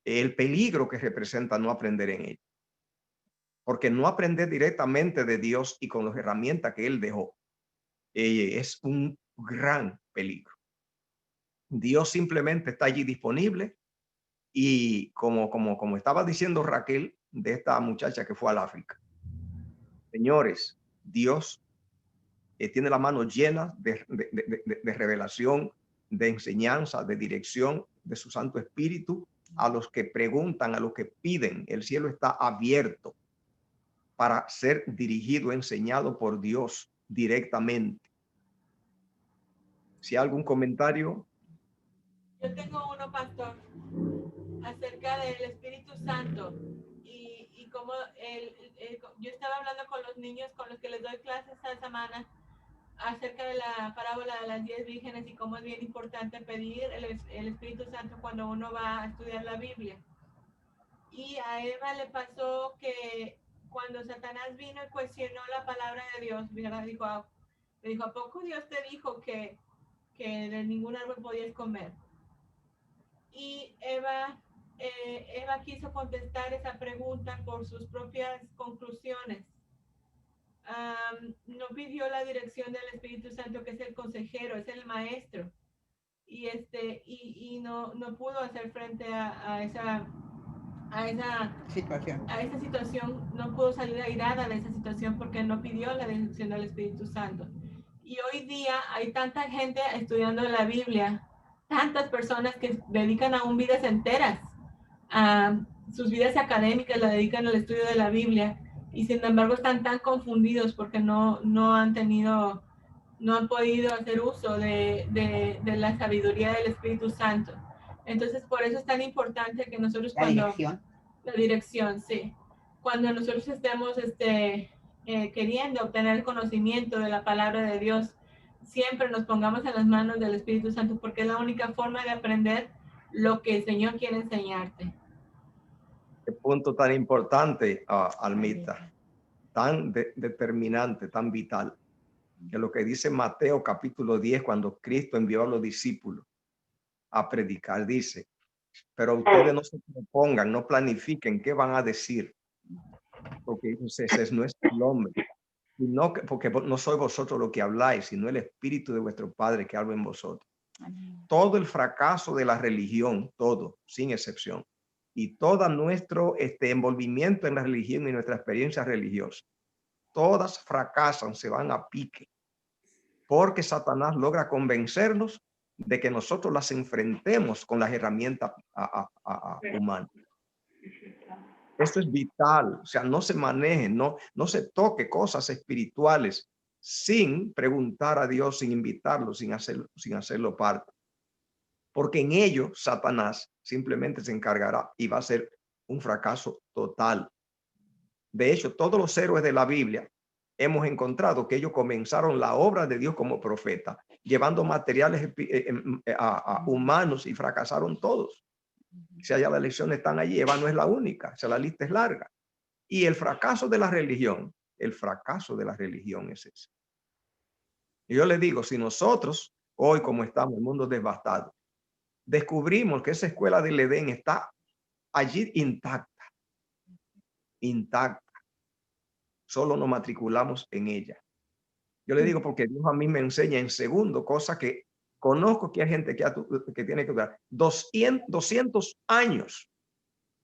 el peligro que representa no aprender en ella. Porque no aprender directamente de Dios y con las herramientas que Él dejó es un gran peligro. Dios simplemente está allí disponible y como estaba diciendo Raquel de esta muchacha que fue al África. Señores, Dios tiene la mano llena de revelación, de enseñanza, de dirección de su Santo Espíritu a los que preguntan, a los que piden. El cielo está abierto para ser dirigido, enseñado por Dios directamente. Si hay algún comentario. Yo tengo uno, pastor, acerca del Espíritu Santo y cómo yo estaba hablando con los niños con los que les doy clases esta semana acerca de la parábola de las 10 vírgenes y cómo es bien importante pedir el Espíritu Santo cuando uno va a estudiar la Biblia. Y a Eva le pasó que cuando Satanás vino y cuestionó la palabra de Dios, ¿verdad? Le dijo, ¿a poco Dios te dijo que de ningún árbol podías comer? Y Eva quiso contestar esa pregunta por sus propias conclusiones. No pidió la dirección del Espíritu Santo, que es el consejero, es el maestro. Y no pudo hacer frente a esa situación, no pudo salir airada de esa situación porque no pidió la dirección del Espíritu Santo. Y hoy día hay tanta gente estudiando la Biblia, tantas personas que dedican aún vidas enteras, sus vidas académicas la dedican al estudio de la Biblia, y sin embargo están tan confundidos porque no han podido hacer uso de la sabiduría del Espíritu Santo. Entonces, por eso es tan importante que nosotros la dirección, sí. Cuando nosotros estemos queriendo obtener conocimiento de la palabra de Dios, siempre nos pongamos en las manos del Espíritu Santo, porque es la única forma de aprender lo que el Señor quiere enseñarte. Qué punto tan importante, Almita, tan determinante, tan vital, que lo que dice Mateo capítulo 10, cuando Cristo envió a los discípulos a predicar, dice, pero ustedes no se propongan, no planifiquen qué van a decir, porque entonces ese no es el hombre. Y no, porque no sois vosotros lo que habláis, sino el Espíritu de vuestro Padre que habla en vosotros. Amén. Todo el fracaso de la religión, todo, sin excepción, y todo nuestro envolvimiento en la religión y nuestra experiencia religiosa, todas fracasan, se van a pique, porque Satanás logra convencernos de que nosotros las enfrentemos con las herramientas humanas. Esto es vital, o sea, no se maneje, no se toque cosas espirituales sin preguntar a Dios, sin invitarlo, sin hacerlo parte. Porque en ello Satanás simplemente se encargará y va a ser un fracaso total. De hecho, todos los héroes de la Biblia hemos encontrado que ellos comenzaron la obra de Dios como profeta, llevando materiales humanos y fracasaron todos. Si allá las lecciones están allí, Eva no es la única, o sea, la lista es larga. Y el fracaso de la religión es ese. Y yo le digo, si nosotros hoy, como estamos, el mundo devastado, descubrimos que esa escuela del Edén está allí intacta, solo nos matriculamos en ella. Yo le digo porque Dios a mí me enseña en segundo, cosa que conozco que hay gente que tiene que durar 200 años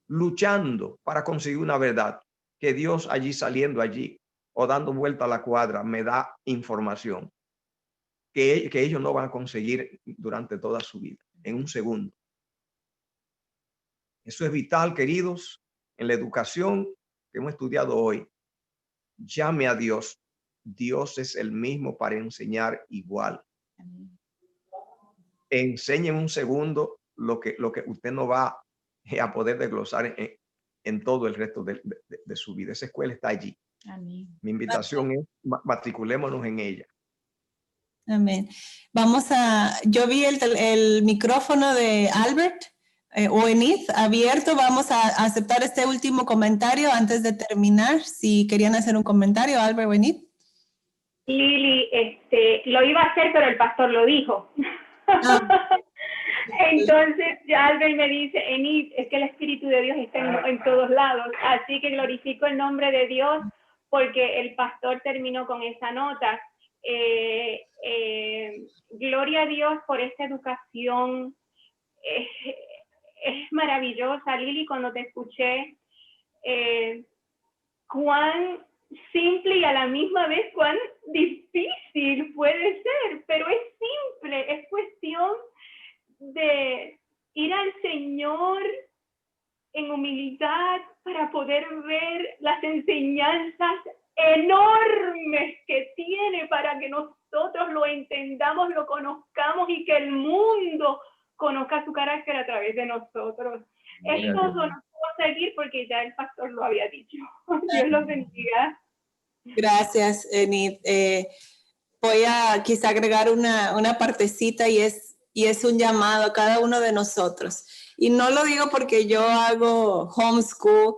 luchando para conseguir una verdad, que Dios allí saliendo allí o dando vuelta a la cuadra me da información que ellos no van a conseguir durante toda su vida, en un segundo. Eso es vital, queridos, en la educación que hemos estudiado hoy. Llame a Dios. Dios es el mismo para enseñar igual. Enseñe en un segundo lo que usted no va a poder desglosar en todo el resto de su vida. Esa escuela está allí. Amén. Mi invitación es matriculémonos en ella. Amén. Yo vi el micrófono de Albert o Enid abierto. Vamos a aceptar este último comentario antes de terminar. Si querían hacer un comentario, Albert o Enid. Lili, lo iba a hacer, pero el pastor lo dijo. Entonces, ya Albert me dice, Enid, es que el Espíritu de Dios está en todos lados. Así que glorifico el nombre de Dios porque el pastor terminó con esa nota. Gloria a Dios por esta educación. Es maravillosa, Lili, cuando te escuché, cuán simple y a la misma vez cuán difícil puede ser, pero es simple, es cuestión de ir al Señor en humildad para poder ver las enseñanzas enormes que tiene para que nosotros lo entendamos, lo conozcamos y que el mundo conozca su carácter a través de nosotros. Esto no puedo seguir porque ya el pastor lo había dicho. Dios los bendiga. Gracias, Enid. Voy a quizá agregar una partecita y es un llamado a cada uno de nosotros. Y no lo digo porque yo hago homeschool,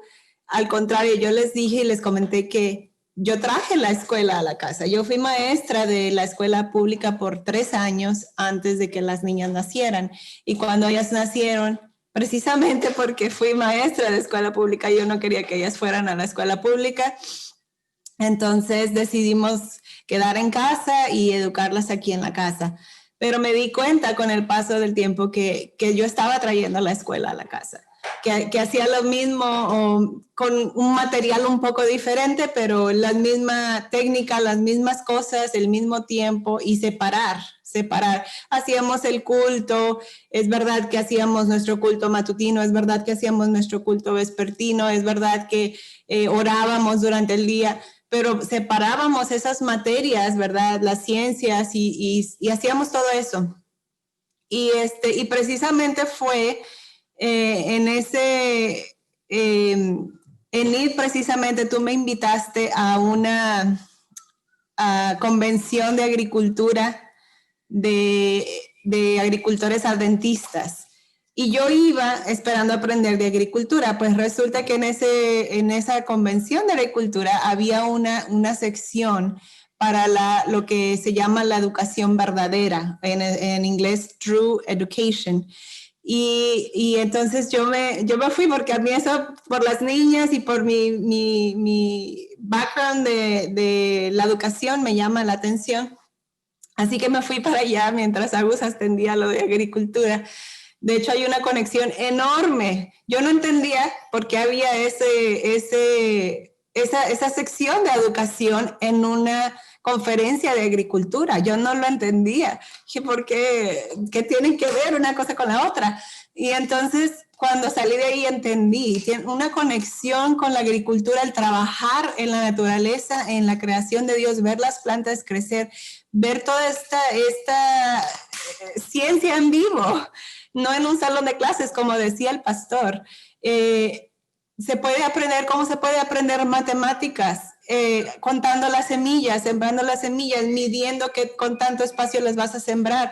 al contrario, yo les dije y les comenté que yo traje la escuela a la casa. Yo fui maestra de la escuela pública por 3 años antes de que las niñas nacieran. Y cuando ellas nacieron, precisamente porque fui maestra de escuela pública, yo no quería que ellas fueran a la escuela pública. Entonces decidimos quedar en casa y educarlas aquí en la casa. Pero me di cuenta con el paso del tiempo que yo estaba trayendo la escuela a la casa, que hacía lo mismo con un material un poco diferente, pero la misma técnica, las mismas cosas, el mismo tiempo y separar. Hacíamos el culto, es verdad que hacíamos nuestro culto matutino, es verdad que hacíamos nuestro culto vespertino, es verdad que orábamos durante el día, pero separábamos esas materias, ¿verdad? Las ciencias y hacíamos todo eso. Y precisamente fue Enid, precisamente tú me invitaste a una convención de agricultura de agricultores adventistas. Y yo iba esperando aprender de agricultura, pues resulta que en esa convención de agricultura había una sección para lo que se llama la educación verdadera, en inglés True Education. Y entonces yo me fui porque a mí eso, por las niñas y por mi background de la educación me llama la atención. Así que me fui para allá mientras Agus atendía lo de agricultura. De hecho, hay una conexión enorme. Yo no entendía por qué había esa sección de educación en una conferencia de agricultura. Yo no lo entendía. Dije, ¿por qué? ¿Qué tienen que ver una cosa con la otra? Y entonces, cuando salí de ahí, entendí. Tiene una conexión con la agricultura, el trabajar en la naturaleza, en la creación de Dios, ver las plantas crecer, ver toda esta ciencia en vivo, no en un salón de clases, como decía el pastor. Se puede aprender, ¿cómo se puede aprender matemáticas? Contando las semillas, sembrando las semillas, midiendo con tanto espacio las vas a sembrar,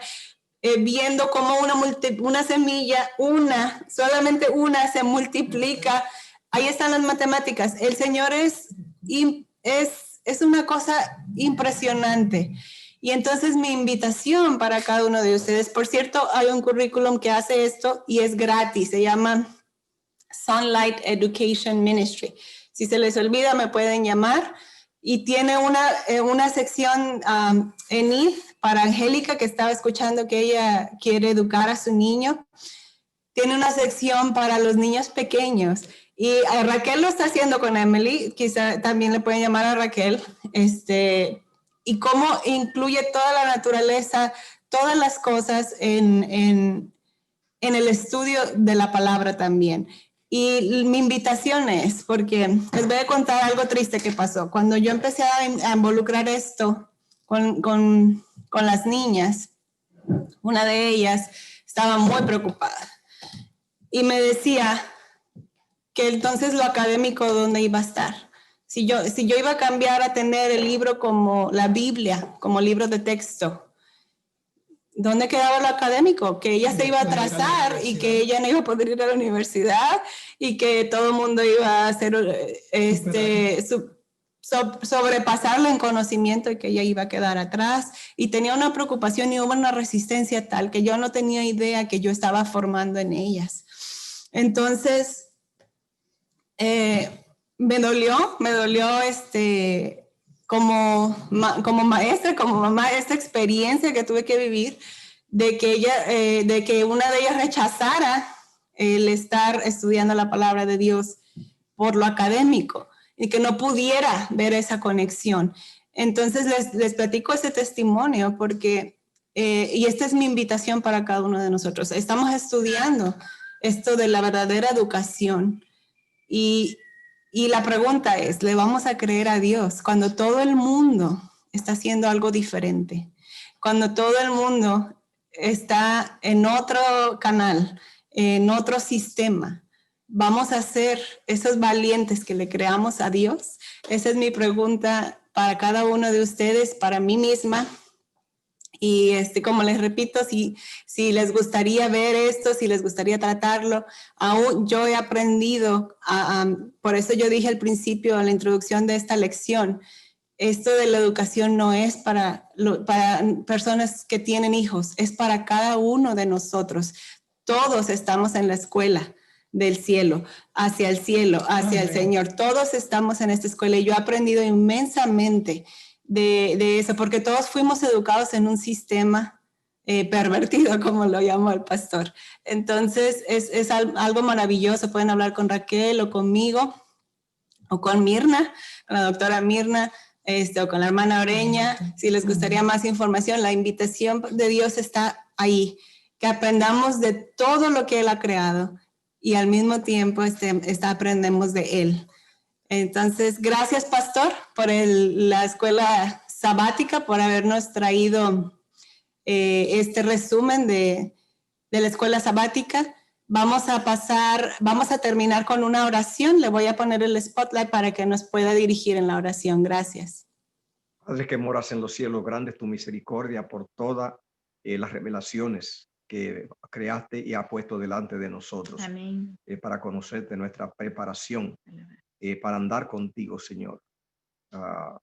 viendo cómo una semilla, solamente una se multiplica. Ahí están las matemáticas. El Señor es una cosa impresionante. Y entonces mi invitación para cada uno de ustedes, por cierto, hay un currículum que hace esto y es gratis, se llama Sunlight Education Ministry. Si se les olvida, me pueden llamar. Y tiene una sección en ETH para Angélica, que estaba escuchando que ella quiere educar a su niño. Tiene una sección para los niños pequeños. Y Raquel lo está haciendo con Emily. Quizá también le pueden llamar a Raquel. Y cómo incluye toda la naturaleza, todas las cosas en el estudio de la palabra también. Y mi invitación es, porque les voy a contar algo triste que pasó. Cuando yo empecé a involucrar esto con las niñas, una de ellas estaba muy preocupada y me decía que entonces lo académico, ¿dónde iba a estar? Si yo iba a cambiar a tener el libro como la Biblia, como libro de texto, ¿dónde quedaba lo académico? Que ella se iba a atrasar y que ella no iba a poder ir a la universidad y que todo el mundo iba a hacer sobrepasarla en conocimiento y que ella iba a quedar atrás. Y tenía una preocupación y hubo una resistencia tal que yo no tenía idea que yo estaba formando en ellas. Entonces, me dolió como maestra, como mamá, esta experiencia que tuve que vivir de que una de ellas rechazara el estar estudiando la palabra de Dios por lo académico y que no pudiera ver esa conexión. Entonces les platico ese testimonio porque, y esta es mi invitación para cada uno de nosotros. Estamos estudiando esto de la verdadera educación y la pregunta es, ¿le vamos a creer a Dios cuando todo el mundo está haciendo algo diferente? Cuando todo el mundo está en otro canal, en otro sistema. ¿Vamos a ser esos valientes que le creamos a Dios? Esa es mi pregunta para cada uno de ustedes, para mí misma. Y como les repito, si les gustaría ver esto, si les gustaría tratarlo, aún yo he aprendido, por eso yo dije al principio, en la introducción de esta lección, esto de la educación no es para personas que tienen hijos, es para cada uno de nosotros. Todos estamos en la escuela del cielo, hacia el Amén. Señor. Todos estamos en esta escuela y yo he aprendido inmensamente de eso, porque todos fuimos educados en un sistema pervertido, como lo llamó el pastor. Entonces, es algo maravilloso. Pueden hablar con Raquel o conmigo, o con Mirna, con la doctora Mirna, o con la hermana Oreña. Si les gustaría más información, la invitación de Dios está ahí, que aprendamos de todo lo que Él ha creado y al mismo tiempo aprendemos de Él. Entonces, gracias, pastor, por la escuela sabática, por habernos traído este resumen de la escuela sabática. Vamos a terminar con una oración. Le voy a poner el spotlight para que nos pueda dirigir en la oración. Gracias. Padre que moras en los cielos, grande es tu misericordia por todas las revelaciones que creaste y has puesto delante de nosotros. Amén. Para conocerte, nuestra preparación. Para andar contigo, Señor.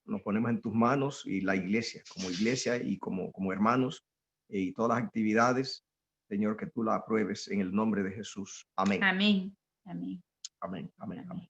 Nos ponemos en tus manos y la iglesia, como iglesia y como hermanos, y todas las actividades Señor, que tú la apruebes en el nombre de Jesús. Amén. Amén. Amén. Amén. Amén. Amén. Amén.